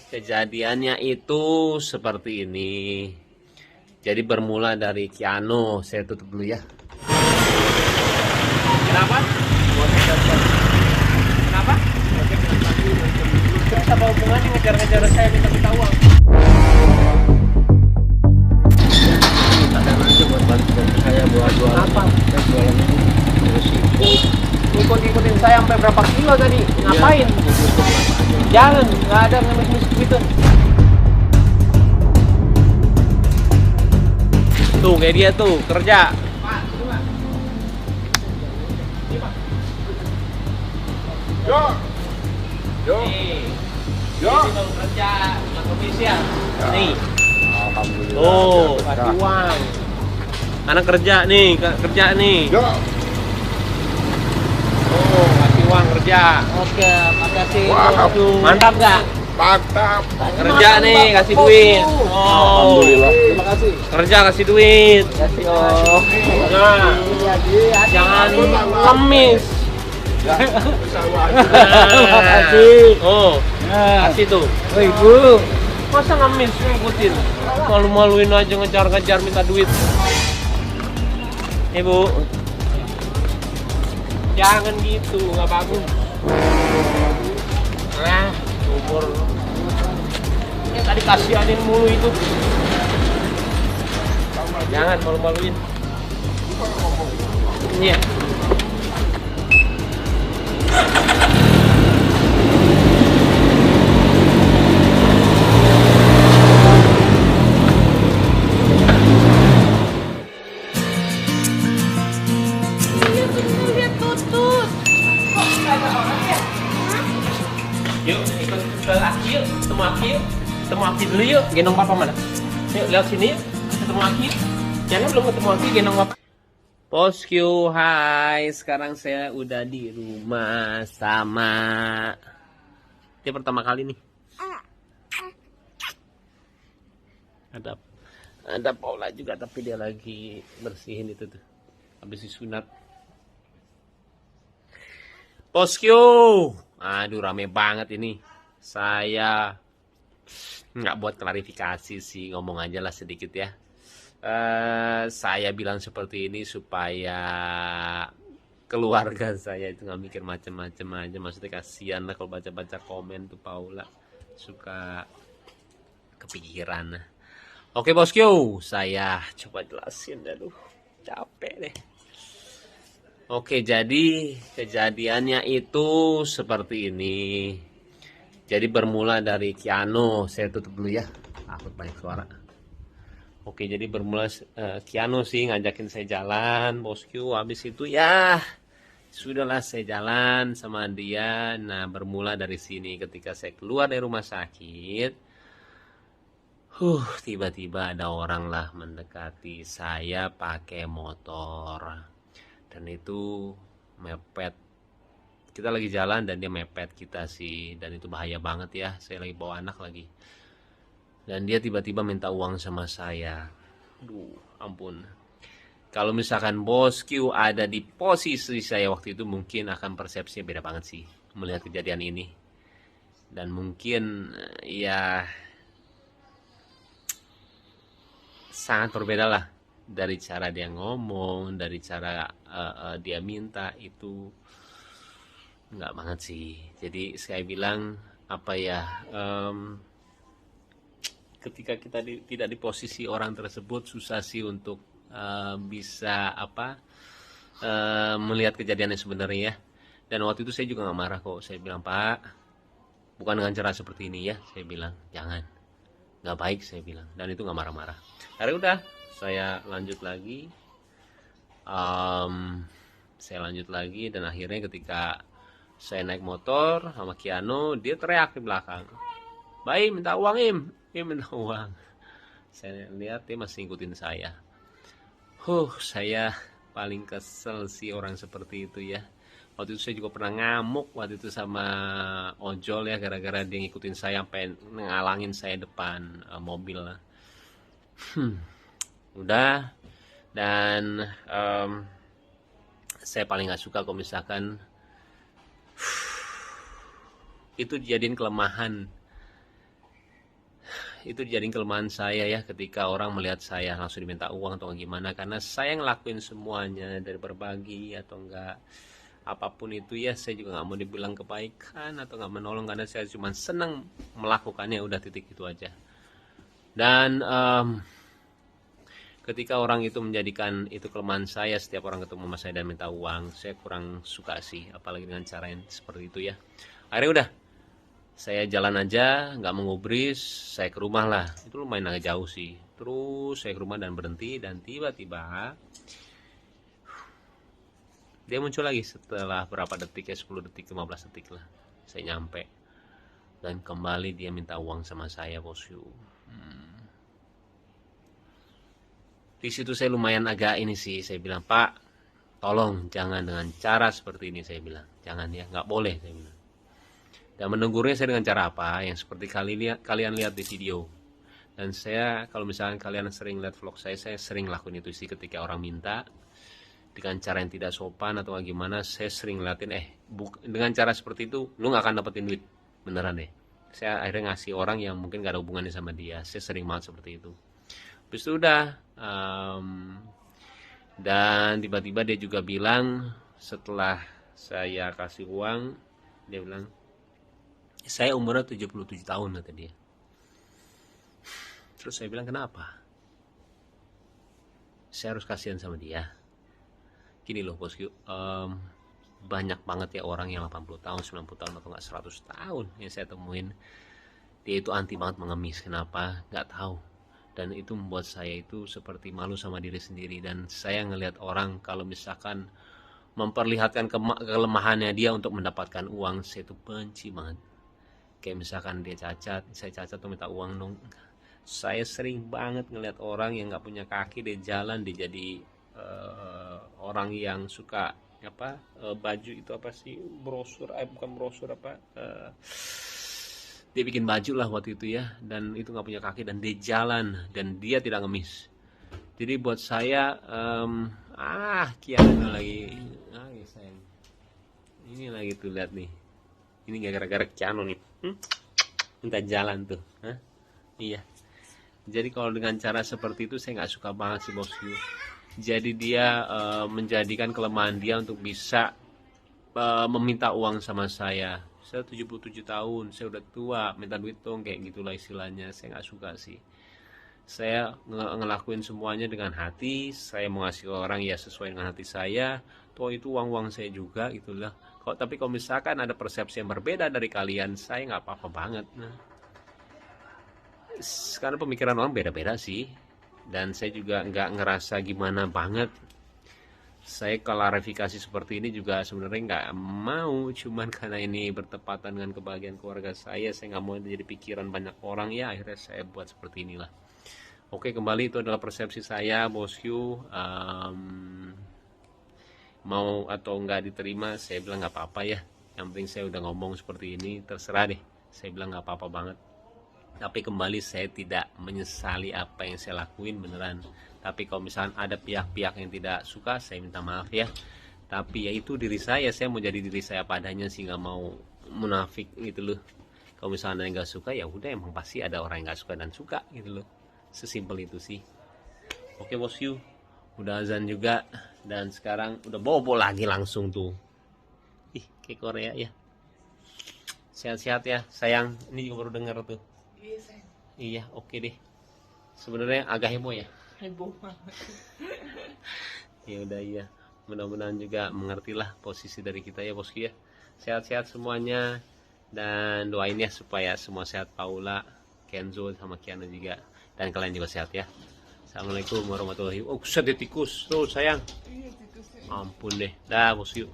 Kejadiannya itu seperti ini. Jadi bermula dari Kiano. Saya tutup dulu ya. Kenapa? Kenapa? Terus apa hubungannya ngejar-ngejar saya minta uang? Kadang aja buat bantu saya buat jualan. Apa? Saya jualan ini resiko. Ikut-ikutin saya sampai berapa kilo tadi? Ngapain? Jangan, nggak ada ngemis-ngemis gitu. Tuh kayak dia tuh kerja. Yo, yo, Nih, yo. ini kalau kerja nggak komisian. Nih, Alhamdulillah. tuh kasih uang. Anak kerja nih, kerja nih. Yo, Tuh kasih uang kerja. Oke, makasih. Wah, Bosku. Mantap nggak? mantap. Kerja nih kasih duit. Oh, Alhamdulillah. Terima kasih. kerja kasih duit. Kasih Om. Nah, jangan ngemis. Bersama. Terima kasih. Oh, Nah, kasih tuh. oh Ibu. Masa ngemis ngikutin? Malu-maluin aja ngejar-ngejar minta duit. Ibu, jangan gitu, nggak bagus. Nah, umur ini tadi kasihanin mulu itu. Jangan malu-maluin. Iya. Lihat tutut. Yuk, ikut ke Aki yuk, ketemu Aki yuk. Ketemu Aki dulu yuk, gendong papa mana? Yuk, lewat sini yuk, ketemu Aki. Jangan belum ketemu Aki, gendong papa. Bosku, hai. Sekarang saya udah di rumah sama... Dia pertama kali nih. Ada Paula juga, tapi dia lagi bersihin itu tuh. Habis disunat. Bosku, aduh rame banget ini. Saya nggak buat klarifikasi sih, ngomong aja lah sedikit ya. Saya bilang seperti ini supaya keluarga saya itu nggak mikir macem-macem aja. Maksudnya kasihan lah kalau baca-baca komen tuh Paula suka kepikiran. Oke bosku, saya coba jelasin dulu. Capek deh. Oke, jadi kejadiannya itu seperti ini. Jadi bermula dari Kiano. Saya tutup dulu ya. Takut banyak suara. Oke, jadi bermula Kiano sih ngajakin saya jalan, bosku. Habis itu ya sudahlah saya jalan sama dia. Nah, bermula dari sini ketika saya keluar dari rumah sakit. Tiba-tiba ada orang lah mendekati saya pakai motor. Dan itu mepet. Kita lagi jalan dan dia mepet kita sih. Dan itu bahaya banget ya. Saya lagi bawa anak lagi. Dan dia tiba-tiba minta uang sama saya. Aduh, ampun. Kalau misalkan bosku ada di posisi saya waktu itu, mungkin akan persepsinya beda banget sih melihat kejadian ini. Dan mungkin ya sangat berbeda lah dari cara dia ngomong, dari cara dia minta itu nggak banget sih. Jadi saya bilang apa ya, ketika kita tidak di posisi orang tersebut susah sih untuk bisa melihat kejadian yang sebenarnya ya. Dan waktu itu saya juga nggak marah kok. Saya bilang, Pak, bukan dengan cara seperti ini ya. Saya bilang jangan, nggak baik saya bilang. Dan itu nggak marah-marah. Akhirnya udah saya lanjut lagi. Saya lanjut lagi dan akhirnya ketika saya naik motor sama Kiano, dia teriak di belakang, "Baim, minta uang, Im. Im minta uang." Saya lihat dia masih ngikutin saya. Saya paling kesel sih orang seperti itu ya. Waktu itu saya juga pernah ngamuk waktu itu sama ojol ya, gara-gara dia ngikutin saya sampai ngalangin saya depan mobil lah. Udah. Dan saya paling gak suka kalau misalkan itu dijadiin kelemahan itu dijadiin kelemahan saya ya, ketika orang melihat saya langsung diminta uang atau gimana, karena saya ngelakuin semuanya dari berbagi atau enggak apapun itu ya, saya juga nggak mau dibilang kebaikan atau nggak menolong, karena saya cuma senang melakukannya, udah titik itu aja. Dan ketika orang itu menjadikan itu kelemahan saya, setiap orang ketemu sama saya dan minta uang, saya kurang suka sih, apalagi dengan cara yang seperti itu ya. Akhirnya udah, saya jalan aja, nggak mengubris, saya ke rumah lah. Itu lumayan agak jauh sih. Terus saya ke rumah dan berhenti, dan tiba-tiba dia muncul lagi setelah berapa detik ya, 10 detik, 15 detik lah. Saya nyampe. Dan kembali dia minta uang sama saya, bosku. Di situ saya lumayan agak ini sih, saya bilang, Pak, tolong jangan dengan cara seperti ini, saya bilang. Jangan ya, nggak boleh, saya bilang. Dan menegurnya saya dengan cara apa, yang seperti kalian lihat di video. Dan saya, kalau misalnya kalian sering lihat vlog saya sering lakuin itu sih, ketika orang minta dengan cara yang tidak sopan atau gimana, saya sering ngeliatin, dengan cara seperti itu lu nggak akan dapetin duit, beneran deh. Saya akhirnya ngasih orang yang mungkin gak ada hubungannya sama dia. Saya sering banget seperti itu. Habis itu udah, dan tiba-tiba dia juga bilang, setelah saya kasih uang, dia bilang, saya umurnya 77 tahun, kata dia. Terus saya bilang, kenapa? Saya harus kasihan sama dia. Gini loh bosku, banyak banget ya orang yang 80 tahun, 90 tahun, atau nggak 100 tahun yang saya temuin. Dia itu anti banget mengemis, kenapa? Nggak tahu. Dan itu membuat saya itu seperti malu sama diri sendiri. Dan saya ngelihat orang kalau misalkan memperlihatkan kelemahannya dia untuk mendapatkan uang, saya itu benci banget. Kayak misalkan dia cacat, saya cacat tuh minta uang dong. Saya sering banget ngelihat orang yang nggak punya kaki, dia jalan, dia jadi orang yang suka baju itu apa sih, brosur, bukan brosur, dia bikin baju lah waktu itu ya, dan itu nggak punya kaki dan dia jalan dan dia tidak ngemis. Jadi buat saya kian lagi, sayang, ini lagi tuh, lihat nih, ini gara-gara Kiano nih, minta jalan tuh, iya. Jadi kalau dengan cara seperti itu saya nggak suka banget sih bosku. Jadi dia menjadikan kelemahan dia untuk bisa meminta uang sama saya. Saya 77 tahun, saya udah tua, minta duit dong, kayak gitulah istilahnya. Saya nggak suka sih. Saya ngelakuin semuanya dengan hati. Saya mau ngasih orang ya sesuai dengan hati saya. Toh itu uang saya juga, gitulah. Tapi kalau misalkan ada persepsi yang berbeda dari kalian, saya nggak apa-apa banget. Karena pemikiran orang beda-beda sih. Dan saya juga nggak ngerasa gimana banget. Saya klarifikasi seperti ini juga sebenarnya nggak mau, cuman karena ini bertepatan dengan kebahagiaan keluarga saya nggak mau jadi pikiran banyak orang ya, akhirnya saya buat seperti inilah. Oke, kembali itu adalah persepsi saya bosku. Mau atau nggak diterima, saya bilang nggak apa-apa ya. Yang penting saya udah ngomong seperti ini, terserah deh. Saya bilang nggak apa-apa banget. Tapi kembali saya tidak menyesali apa yang saya lakuin, beneran. Tapi kalau misalnya ada pihak-pihak yang tidak suka, saya minta maaf ya. Tapi ya itu diri saya mau jadi diri saya padanya sih, nggak mau munafik gitu loh. Kalau misalnya yang nggak suka, ya udah, emang pasti ada orang yang nggak suka dan suka gitu loh. Sesimpel itu sih. Oke bosku, udah azan juga dan sekarang udah bobo lagi langsung tuh. Kayak Korea ya. Sehat-sehat ya sayang. Ini juga baru dengar tuh. Iya, oke deh. Sebenarnya agak heboh ya. Heboh banget. Ya udah, iya. Mudah-mudahan juga mengertilah posisi dari kita ya bosku ya. Sehat-sehat semuanya dan doain ya supaya semua sehat, Paula, Kenzo sama Kiana juga, dan kalian juga sehat ya. Assalamualaikum warahmatullahi wabarakatuh. Oh, tikus tuh sayang. Ampun deh. Dah bosku.